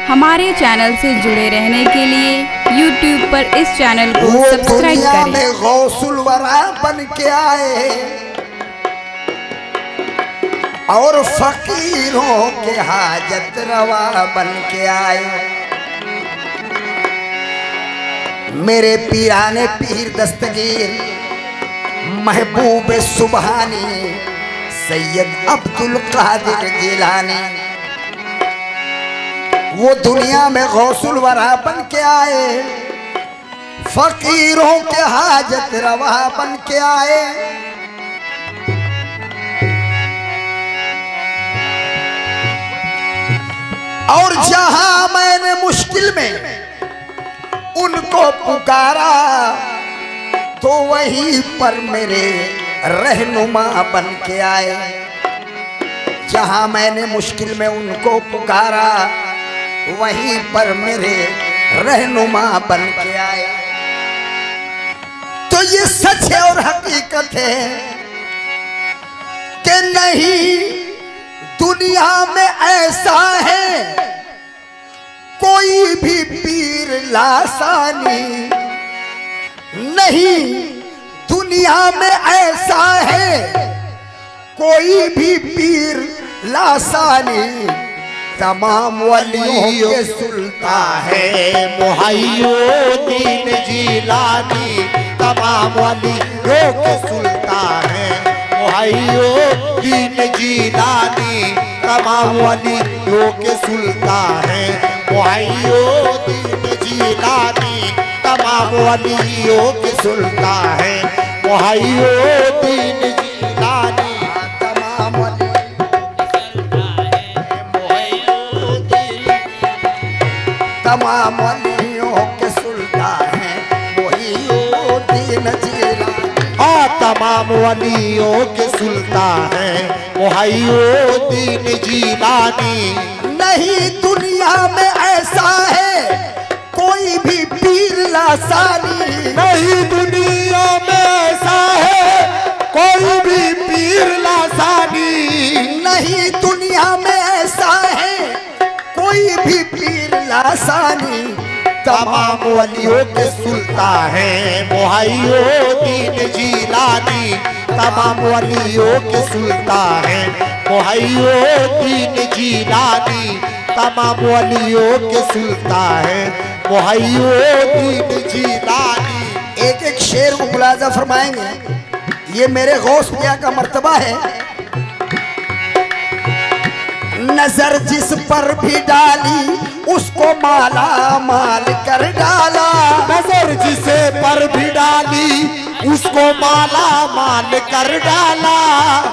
हमारे चैनल से जुड़े रहने के लिए YouTube पर इस चैनल को सब्सक्राइब करें। में गौसुल वरा बन के आए और फकीरों के हाजत रवा बन के आए। मेरे पीराने पीर दस्तगीर महबूब सुबहानी सैयद अब्दुल कादिर जिलानी, वो दुनिया में गौसुल वरा बन के आए, फकीरों के हाजत रवा बन के आए। और जहां मैंने मुश्किल में उनको पुकारा तो वहीं पर मेरे रहनुमा बन के आए। जहां मैंने मुश्किल में उनको पुकारा वहीं पर मेरे रहनुमा बन के आए। तो ये सच है और हकीकत है कि नहीं दुनिया में ऐसा है कोई भी पीर लासानी, नहीं दुनिया में ऐसा है कोई भी पीर लासानी। तमाम वलियों के सुल्तान है मुहय्यिद्दीन जिलानी, तमाम वलियों के सुल्तान है मुहय्यिद्दीन जिलानी, तमाम वलियों के सुल्तान है मुहय्यिद्दीन जिलानी, तमाम वलियों के सुल्तान है मुहय्यिद्दीन जिलानी, तमाम तमाम वलियों के सुल्तान है मुहय्यिद्दीन जिलानी। तमाम वलियों के सुल्तान है मुहय्यिद्दीन जिलानी। नहीं दुनिया में ऐसा है कोई भी पीर लासानी, नहीं दुनिया में ऐसा है कोई भी पीर लासानी, नहीं दुनिया में ऐसा है कोई भी पीर लासानी। तमाम वलियों के सुल्तान है मुहय्यिद्दीन जिलानी, तमाम वलियों के सुल्तान है मुहय्यिद्दीन जिलानी, तमाम वलियों के सुल्तान है मुहय्यिद्दीन जिलानी। एक एक शेर को मुलाजा फरमाएंगे, ये मेरे गौस पिया का मर्तबा है। नजर जिस पर भी डाली उसको माला माल कर डाला, नजर जिसे पर भी डाली उसको माला माल कर डाला,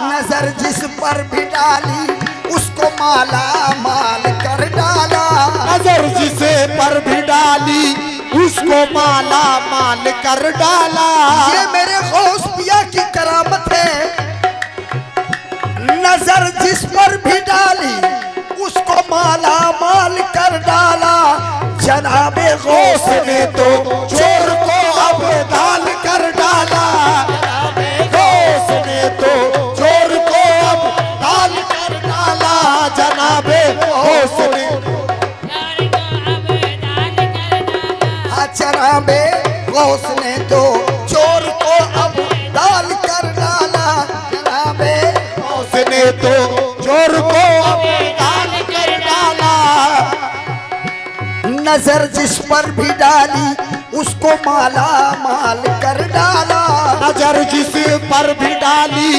नजर जिस पर भी डाली उसको माला माल कर डाला, नजर जिसे पर भी डाली उसको माला माल कर डाला। ये मेरे गौस पिया की करामत है। नजर जिस पर भी डाली उसको माला माल कर डाला। जनाबे गौस ने तो चोर को अब दाल कर डाला, गौस ने तो चोर को अब दाल कर डाला, जनाबे गौस ने जनाबे गौस ने तो चोर को अब दाल कर डाला, जनाबे गौस ने तो चोर को अब दाल कर डाला। नजर जिस पर भी डाली उसको माला माल कर डाला, नजर जिस पर भी डाली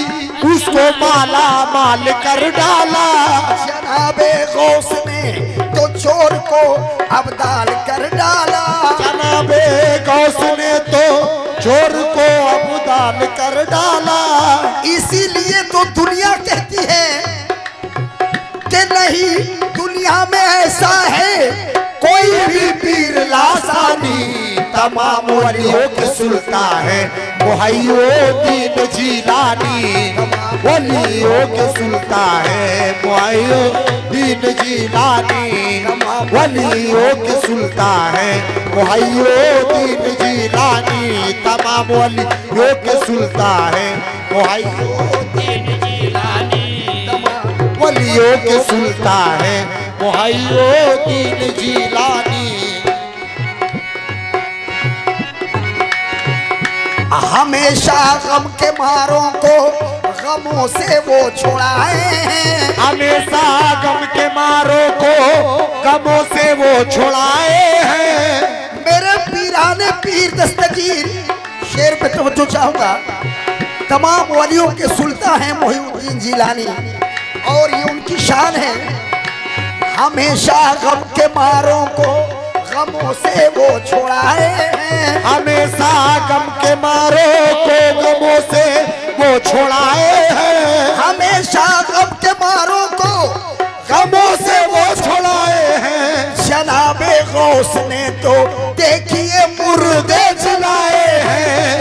उसको माला माल कर डाला, जनाबे गौस ने तो चोर को अब दाल कर डाला, जनाबे गौस ने तो चोर को अब दाल कर डाला। इसीलिए तो दुनिया कहती है कि नहीं दुनिया में ऐसा है कोई भी पीर लासानी। तमाम वलियों के सुल्तान है मुहय्यिद्दीन जिलानी, वलियों के सुल्तान है मुहय्यिद्दीन जिलानी, वलियों के सुल्तान है मुहय्यिद्दीन जिलानी, तमाम वलियों के सुल्तान है मुहय्यिद्दीन जिलानी, वलियों के सुल्तान है मुहैय्यिद्दीन जिलानी। हमेशा गम के मारों को गमों से वो छुड़ाए हैं। हमेशा गम के मारों को गमों से वो छुड़ाए हैं। मेरे पीराने पीर दस्तगीर, शेर पे तवज्जो चाहूंगा। तमाम वलियों के सुल्तान हैं मुहैय्यिद्दीन जिलानी और ये उनकी शान है। हमेशा गम के मारों को गमों से वो छुड़ाए हैं। हमेशा गम के मारों को गमों से वो छुड़ाए हैं। हमेशा गम के मारों को गमों से वो छुड़ाए हैं। जनाबे गौस ने तो देखिए मुर्दे जलाए हैं।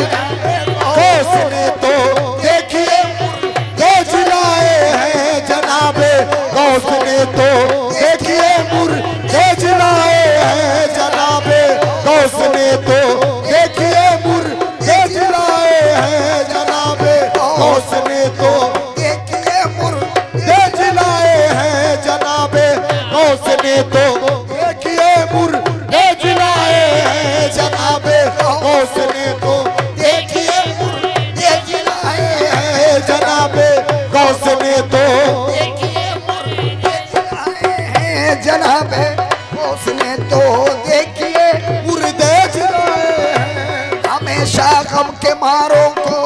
गौस ने तो देखिए मुर्दे जलाए हैं। जनाबे गौस ने तो देखिए मुर्दे जलाए हैं। जनाबे गौस ने तो देखिए मुर्दे जलाए हैं। जनाबे गौस ने तो देखिए मुर्दे जलाए हैं। जनाबे गौस ने तो देखिए मुर्दे जलाए हैं। जनाबे गौस ने तो देखिए मुर्दे जलाए हैं। जनाबे गौस ने तो देखिए मुर्दे जलाए हैं। जनाबे गौस ने तो देखिए मुर्दे जलाए हैं। हमेशा गम के मारों को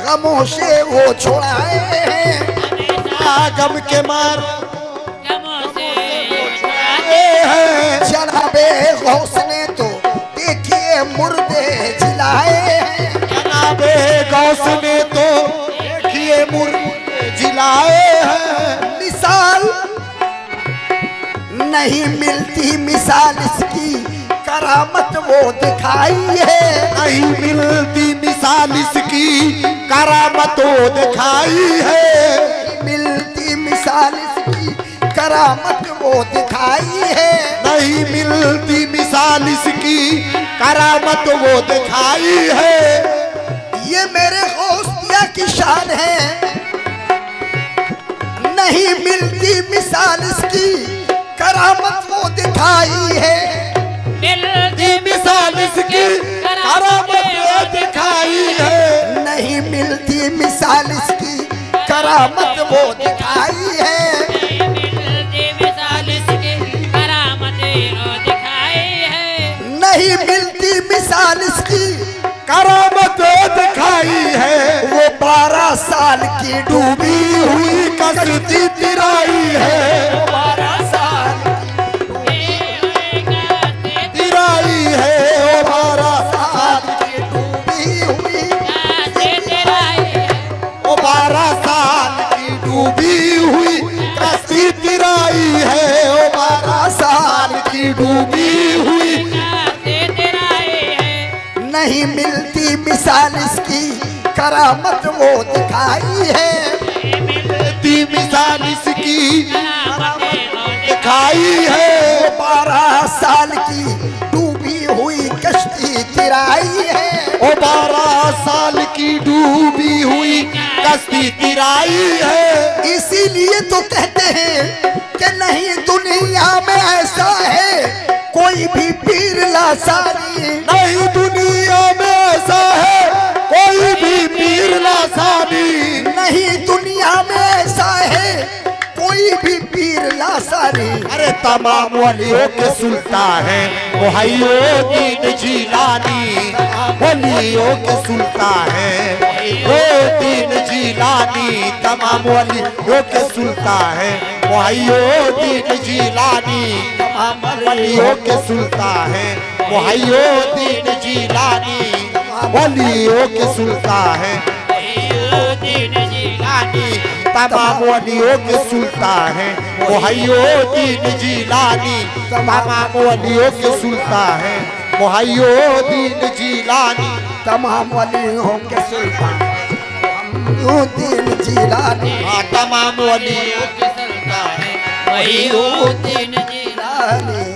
गमों से वो छुड़ाए हैं। गम के मारों जनाबे गौस ने तो देखिए मुर्दे जिलाए हैं। जनाबे गौस ने तो देखिए मुर्दे जिलाए हैं। मिसाल नहीं मिलती मिसाल इसकी करामत वो दिखाई है। नहीं मिलती मिसाल इसकी करामत वो दिखाई है। मिलती मिसाल इसकी करामत वो दिखाई है। नहीं मिलती मिसाल इसकी करामत वो दिखाई है। ये मेरे गौसिया की शान है। नहीं मिलती मिसाल इसकी करामत वो दिखाई है। मिलती मिसाल इसकी करामत वो दिखाई है। नहीं मिलती मिसाल इसकी करामत वो दिखाई है। नहीं मिलती मिसाल इसकी करामत दिखाई है। वो 12 साल की डूबी हुई कसती तिराई है। 12 साल तिराई है। ओ 12 साल की डूबी हुई। ओ 12 साल की डूबी हुई कश्ती तिराई है। ओ 12 साल की डूबी हुई नहीं मिलती मिसाल इसकी करामत वो दिखाई है। मिलती मिसाल इसकी दिखाई है। 12 साल की डूबी हुई कश्ती तिराई है। ओ 12 साल की डूबी हुई कश्ती तिराई है। इसीलिए तो कहते हैं कि नहीं दुनिया में ऐसा है कोई भी पीर लासानी। नहीं दुनिया में ऐसा है कोई भी पीर लासानी। नहीं दुनिया में ऐसा है कोई भी पीर लासानी। अरे तमाम वलियों के सुल्तान है मुहैय्यिद्दीन जिलानी। वलियों के सुल्तान है मुहैय्यिद्दीन जिलानी। तमाम वलियों के सुल्तान है मुहैय्यिद्दीन जिलानी। तमाम वलियों के सुल्तान है मुहैय्यिद्दीन जिलानी। वलियों के सुल्तान है मुहैय्यिद्दीन जिलानी। तमाम वलियों के सुल्तान है मुहैय्यिद्दीन जिलानी। तमाम वलियों के सुल्तान है मुहैय्यिद्दीन जिलानी। तमाम वलियों के सुल्तान मुहैय्यिद्दीन जिलानी। तमाम वलियों के सुल्तान है मुहैय्यिद्दीन जिलानी।